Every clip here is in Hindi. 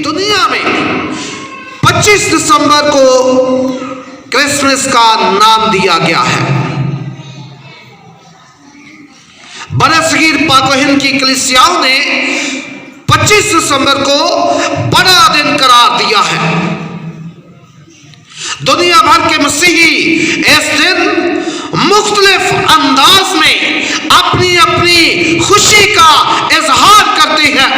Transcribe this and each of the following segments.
दुनिया में 25 दिसंबर को क्रिसमस का नाम दिया गया है। बरसगीर पाक व हिंद की कलीसियाओं ने 25 दिसंबर को बड़ा दिन करार दिया है। दुनिया भर के मसीही इस दिन मुख्तलिफ अंदाज में अपनी अपनी खुशी का इजहार करते हैं।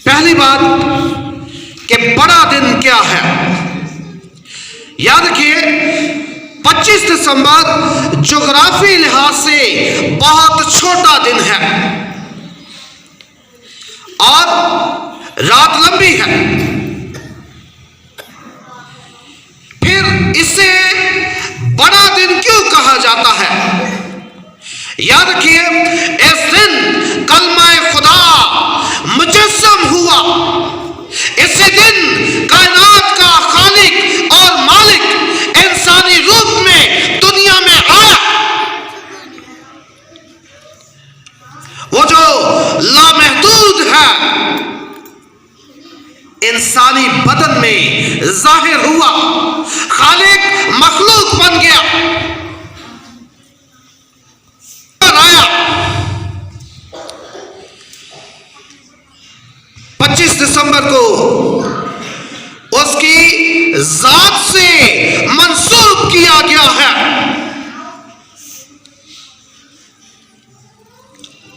पहली बात कि बड़ा दिन क्या है, याद रखिए 25 दिसंबर ज्योग्राफी लिहाज से बहुत छोटा दिन है और रात लंबी है। फिर इसे बड़ा दिन क्यों कहा जाता है? याद रखिए इस दिन कलमा खुदा मुजस्सम हुआ। इसी दिन कायनात का खालिक और मालिक इंसानी रूप में दुनिया में आया। वो जो लामहदूद है इंसानी बदन में जाहिर हुआ, खालिक मखलूक बन गया, आया। 25 दिसंबर को उसकी जात से मंसूब किया गया है।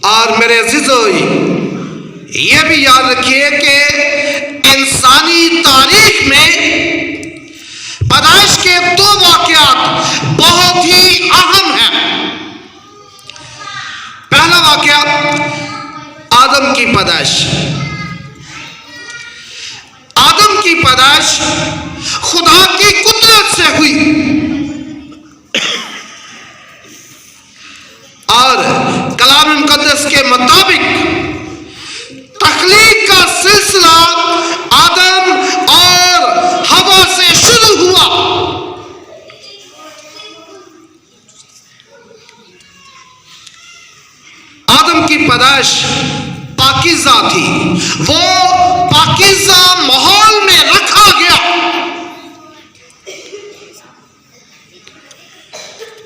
और मेरे अजीजों, यह भी याद रखिए कि इंसानी तारीख में पैदाइश के दो वाकयात बहुत ही अहम हैं। पहला वाकया आदम की पैदाइश। आदम की पैदाइश खुदा की कुदरत से हुई और कलाम मुकद्दस के मुताबिक तख्लीक का सिलसिला आदम और हवा से शुरू हुआ। आदम की पैदाइश पाकीज़ा थी, वो पाकीज़ा माहौल में रखा गया।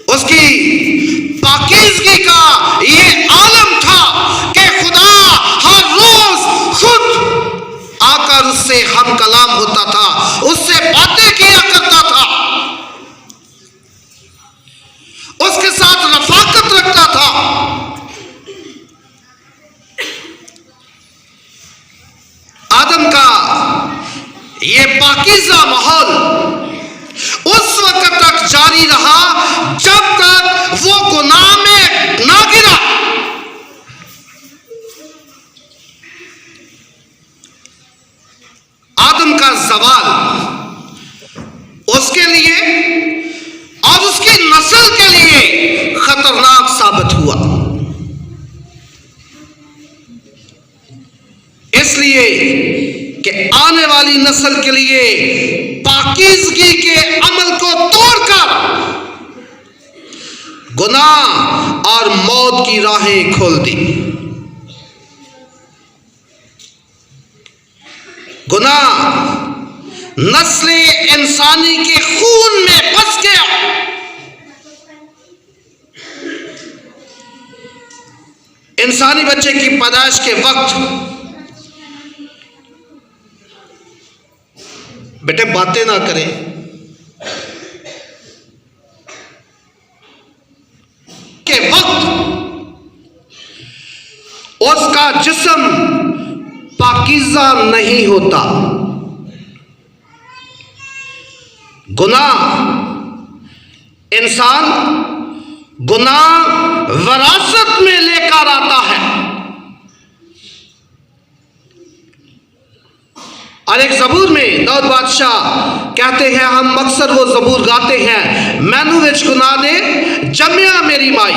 उसकी पाकीज़गी का ये आलम था कि खुदा हर रोज खुद आकर उससे हम कलाम होता था, उससे बातें किया करता था, उसके साथ रफाकत रखता था। आदम का ये पाकीज़ा माहौल उस वक्त तक जारी रहा जब तक वो गुनाह में ना गिरा। आदम का ज़वाल उसके लिए और उसकी नस्ल के लिए खतरनाक साबित हुआ। इसलिए कि आने वाली नस्ल के लिए पाकीज़गी के अमल को तोड़कर गुनाह और मौत की राहें खोल दी। गुनाह नस्ले इंसानी के खून में बस गया। इंसानी बच्चे की पैदाइश के वक्त बेटे बातें ना करें, के वक्त उसका जिस्म पाकीज़ा नहीं होता। गुनाह इंसान गुनाह विरासत में लेकर आता है। और एक ज़बूर में दाऊद बादशाह कहते हैं, हम अक्सर वो ज़बूर गाते हैं, मैनू विच गुनाह दे जम्या मेरी माई।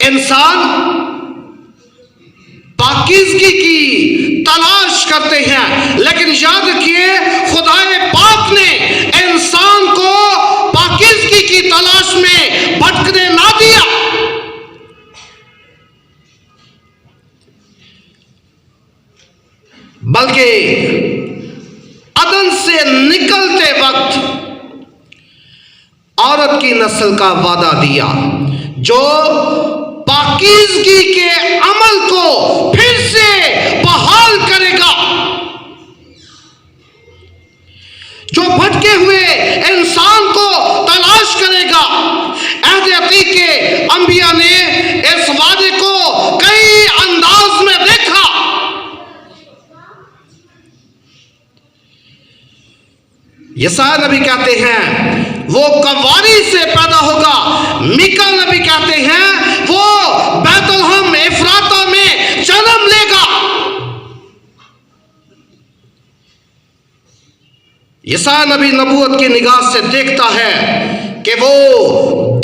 इंसान पाकीज़गी की तलाश करते हैं, लेकिन याद रखिए खुदाए पाक ने इंसान को पाकीज़गी की तलाश में भटकने ना दिया। औरत की नस्ल का वादा दिया जो पाकीज़गी के अमल को फिर से बहाल करेगा, जो भटके हुए इंसान को तलाश करेगा। अहद अतीक के अंबिया ने इस वादे को कई अंदाज में देखा। यसाया नबी कहते हैं वो कवारी से पैदा होगा। मीका नबी कहते हैं वो बैतलहम इफ्राता में जन्म लेगा। यसाया नबी नबूवत की निगाह से देखता है कि वो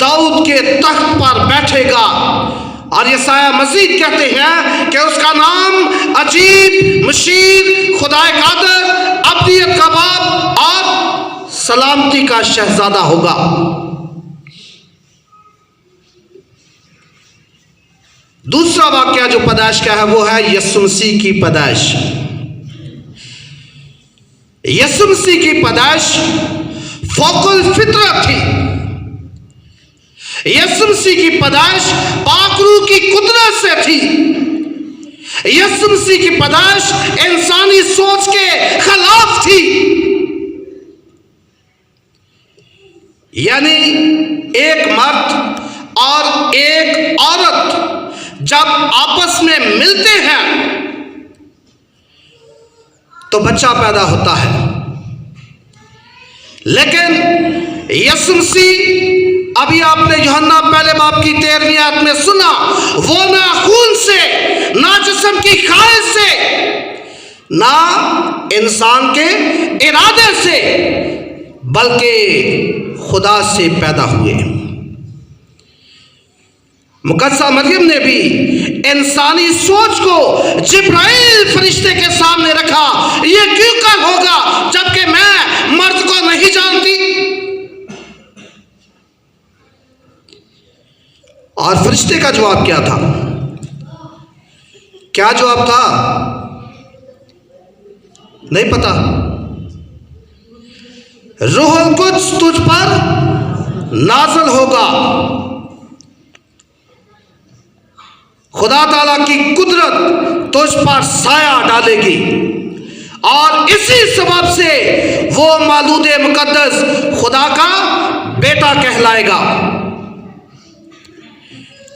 दाऊद के तख्त पर बैठेगा। और यसाया मजीद कहते हैं कि उसका नाम अजीब, मशीर, खुदाए कादर, अब्दियत का बाप और सलामती का शहजादा होगा। दूसरा वाक्य जो पैदाइश का है वो है यीशु मसीह की पैदाइश। यीशु मसीह की पैदाइश फौकुल फितरत थी। यीशु मसीह की पैदाइश पाक रूह की कुदरत से थी। यीशु मसीह की पैदाइश इंसानी सोच के खिलाफ थी। यानी एक मर्द और एक औरत जब आपस में मिलते हैं तो बच्चा पैदा होता है। लेकिन यीशु मसीह, अभी आपने यूहन्ना पहले बाब की 13वीं आयत में सुना, वो ना खून से, ना जिस्म की ख्वाहिश से, ना इंसान के इरादे से, बल्कि खुदा से पैदा हुए। मुकद्दसा मरियम ने भी इंसानी सोच को जिब्राइल फरिश्ते के सामने रखा, ये क्यों कर होगा जबकि मैं मर्द को नहीं जानती। और फरिश्ते का जवाब क्या था? क्या जवाब था? नहीं पता। रूहुल कुद्स तुझ पर नाज़िल होगा, खुदा ताला की कुदरत तुझ पर साया डालेगी और इसी सबब से वो मालूद मुकद्दस खुदा का बेटा कहलाएगा।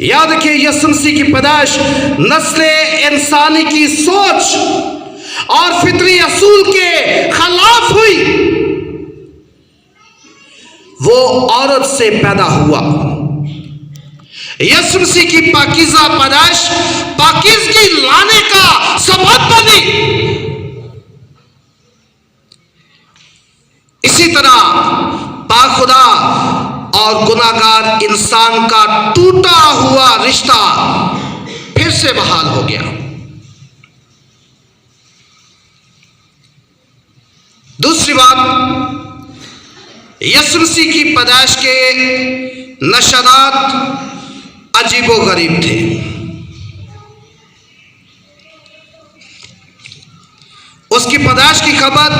याद रखिए, यीशु मसीह की पैदाइश नस्ल इंसानी की सोच और फितरी असूल के खिलाफ हुई। वो औरत से पैदा हुआ। यीशु मसीह की पाकीज़ा पैदाइश पाकीज़गी लाने का सबब बनी। इसी तरह पाक खुदा और गुनाहगार इंसान का टूटा हुआ रिश्ता फिर से बहाल हो गया। दूसरी बात, यीशु मसीह की पैदाइश के नशरात अजीबो गरीब थे। उसकी पैदाइश की खबर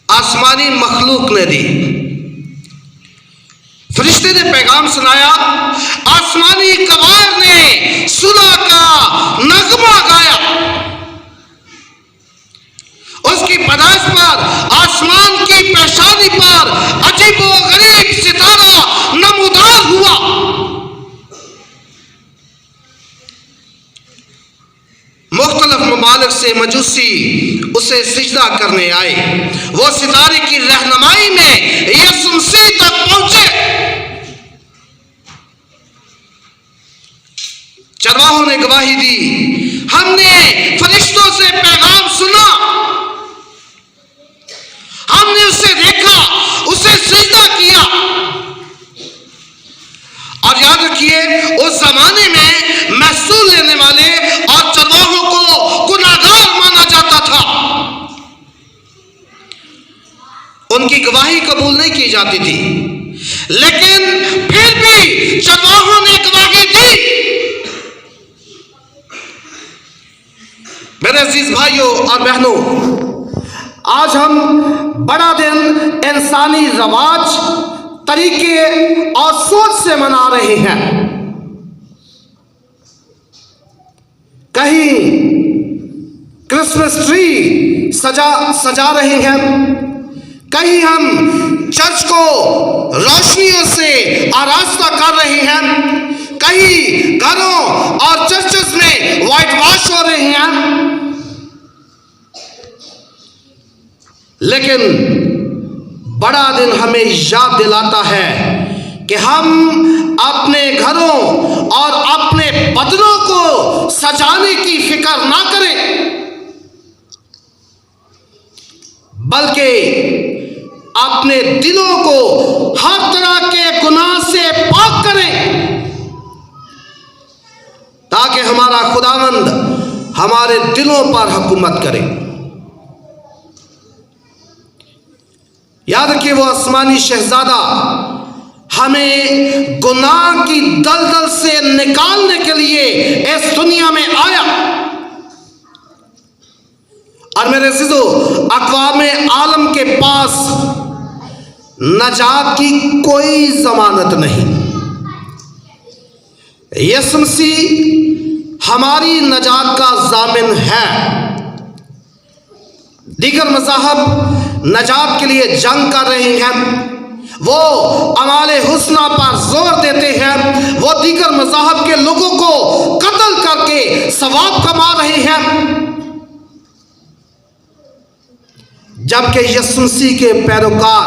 आसमानी मखलूक ने दी। फरिश्ते ने पैगाम सुनाया, आसमानी कवार ने सुलह का नगमा गाया। उसकी पैदाइश पर आसमान की पेशानी पर अजीबो गरीब सितारा नमूदार हुआ। मुख्तलिफ ममालिक से मजूसी उसे सिजदा करने आए। वो सितारे की रहनुमाई में यीशु मसीह तक पहुंचे। चरवाहों ने गवाही दी, हमने फरिश्तों से पैगाम सुना, हमने उसे देखा, उसे सिजदा किया। और याद रखिए, उस जमाने में महसूल लेने वाले और चरवाहों को गुनाहगार माना जाता था। उनकी गवाही कबूल नहीं की जाती थी, लेकिन फिर भी चरवाहों ने गवाही दी। मेरे अजीज भाइयों और बहनों, आज हम बड़ा दिन इंसानी रवाज, तरीके और सोच से मना रहे हैं। कहीं क्रिसमस ट्री सजा रहे हैं, कहीं हम चर्च को रोशनियों से आरास्ता कर रहे हैं, कहीं घरों और चर्चेस में व्हाइट वॉश हो रहे हैं। लेकिन बड़ा दिन हमें याद दिलाता है कि हम अपने घरों और अपने बदनों को सजाने की फिक्र ना करें, बल्कि अपने दिलों को हर तरह के गुनाह से पाक करें, ताकि हमारा खुदावंद हमारे दिलों पर हुकूमत करे। याद रखिए, वो आसमानी शहजादा हमें गुनाह की दलदल से निकालने के लिए इस दुनिया में आया। और मेरे अज़ीज़ों, अक़वामे आलम के पास नजात की कोई जमानत नहीं। यीशु मसीह हमारी नजात का ज़ामिन है। दीगर मज़ाहब नजात के लिए जंग कर रहे हैं, वो अमाले हुस्ना पर जोर देते हैं, वो दीगर मज़ाहब के लोगों को कत्ल करके सवाब कमा रहे हैं, जबकि यीशु मसीह के पैरोकार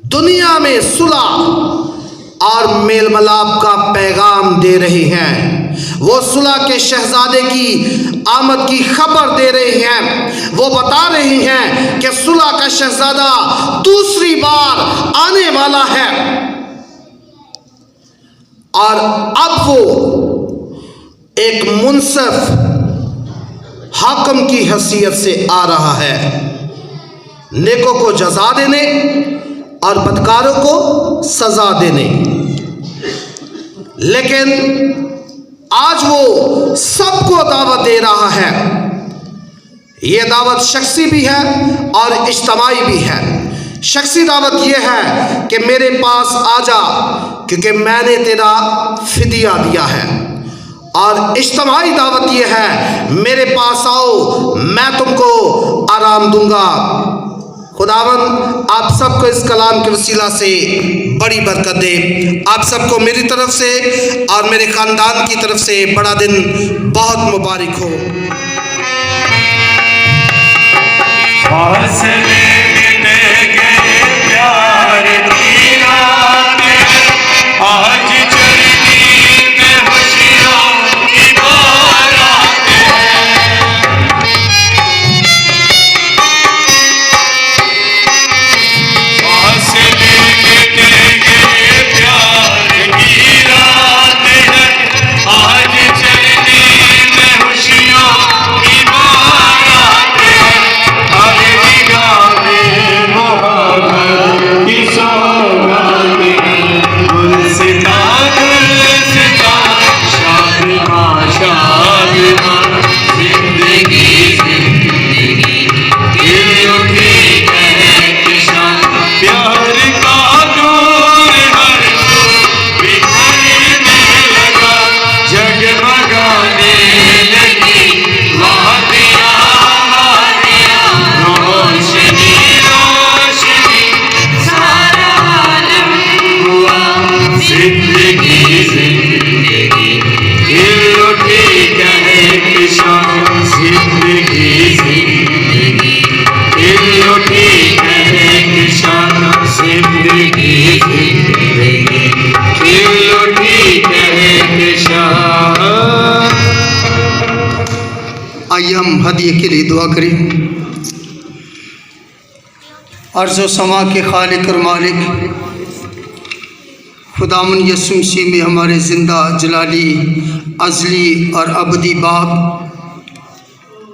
दुनिया में सुलह और मेल मिलाप का पैगाम दे रहे हैं। वो सुलह के शहजादे की आमद की खबर दे रहे हैं। वो बता रहे हैं कि सुलह का शहजादा दूसरी बार आने वाला है और अब वो एक मुनसिफ हाकिम की हैसियत से आ रहा है, नेकों को जजा देने और बदकारों को सजा देने। लेकिन आज वो सबको दावत दे रहा है। ये दावत शख्सी भी है और इज्तिमाई भी है। शख्सी दावत यह है कि मेरे पास आ जा, क्योंकि मैंने तेरा फिदिया दिया है। और इज्तिमाई दावत यह है, मेरे पास आओ, मैं तुमको आराम दूंगा। खुदावन आप सबको इस कलाम के वसीला से बड़ी बरकत दे। आप सबको मेरी तरफ से और मेरे ख़ानदान की तरफ से बड़ा दिन बहुत मुबारक हो। आइए हम हदिये के लिए दुआ करें। अर्ज़ समा के खालिक और मालिक खुदावन यीशु मसीह में हमारे ज़िंदा जलाली अज़ली और अबदी बाप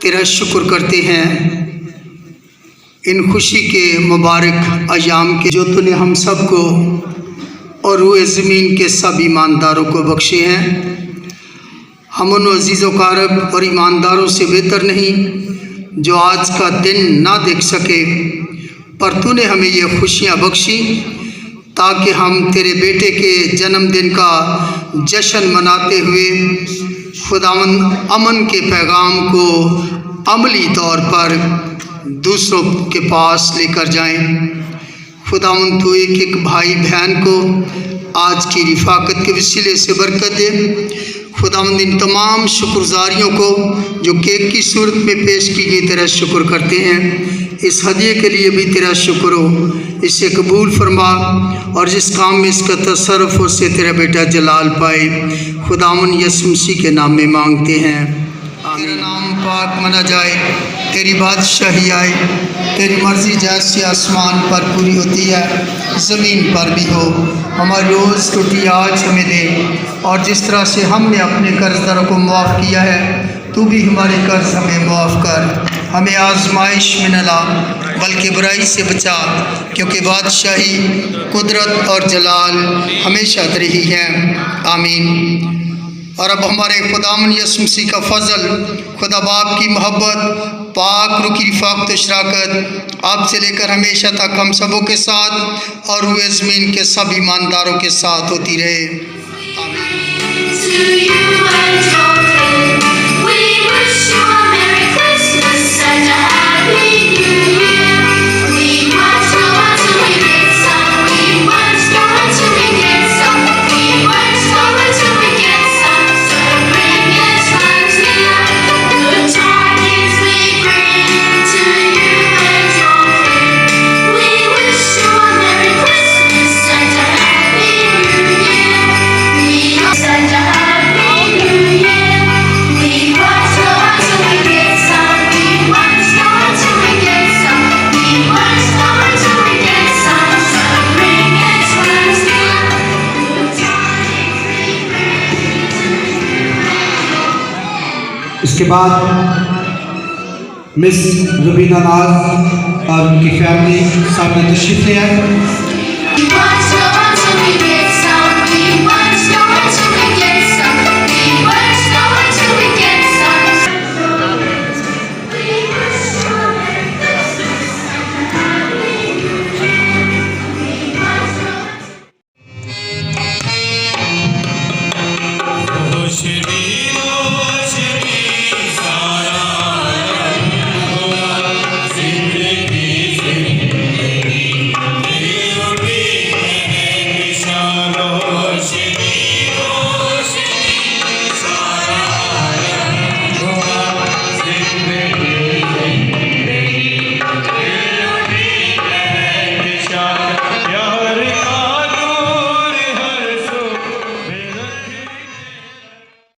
तेरा शुक्र करते हैं इन खुशी के मुबारक अयाम के जो तूने हम सब को और रूए ज़मीन के सब ईमानदारों को बख्शे हैं। हम उन अजीज़ व कारब और ईमानदारों से बेहतर नहीं जो आज का दिन ना देख सके, पर तूने हमें ये खुशियाँ बख्शी ताकि हम तेरे बेटे के जन्मदिन का जश्न मनाते हुए खुदावंद अमन के पैगाम को अमली तौर पर दूसरों के पास लेकर जाएं। खुदावंद तू एक एक भाई बहन को आज की रिफाकत के वसीले से बरकत दे। खुदावंद इन तमाम शुक्रगुजारियों को जो केक की सूरत में पेश की गई तेरा शुक्र करते हैं। इस हदिये के लिए भी तेरा शुक्र हो, इसे कबूल फरमा और जिस काम में इसका तसर्रुफ उससे तेरा बेटा जलाल पाए। खुदावंद यीशु मसीह के नाम में मांगते हैं, तेरा नाम पाक मना जाए, तेरी बादशाही आए, तेरी मर्ज़ी जैसे आसमान पर पूरी होती है ज़मीन पर भी हो। हमारी रोज़ रोटी आज हमें दे, और जिस तरह से हमने अपने कर्जदारों को माफ़ किया है, तू भी हमारे कर्ज हमें माफ़ कर। हमें आजमाइश में न ला बल्कि बुराई से बचा, क्योंकि बादशाही, कुदरत और जलाल हमेशा तेरी है। आमीन। और अब हमारे खुदावन यीशु मसीह का फजल, खुदा बाप की मोहब्बत, पाक रूह की रिफ़ाक़त शराकत आपसे लेकर हमेशा तक हम सबों के साथ और हुए ज़मीन के सब ईमानदारों के साथ होती रहे। इसके बाद मिस रुबीना नाज और उनकी फैमिली सामने तशरीफ ले आए।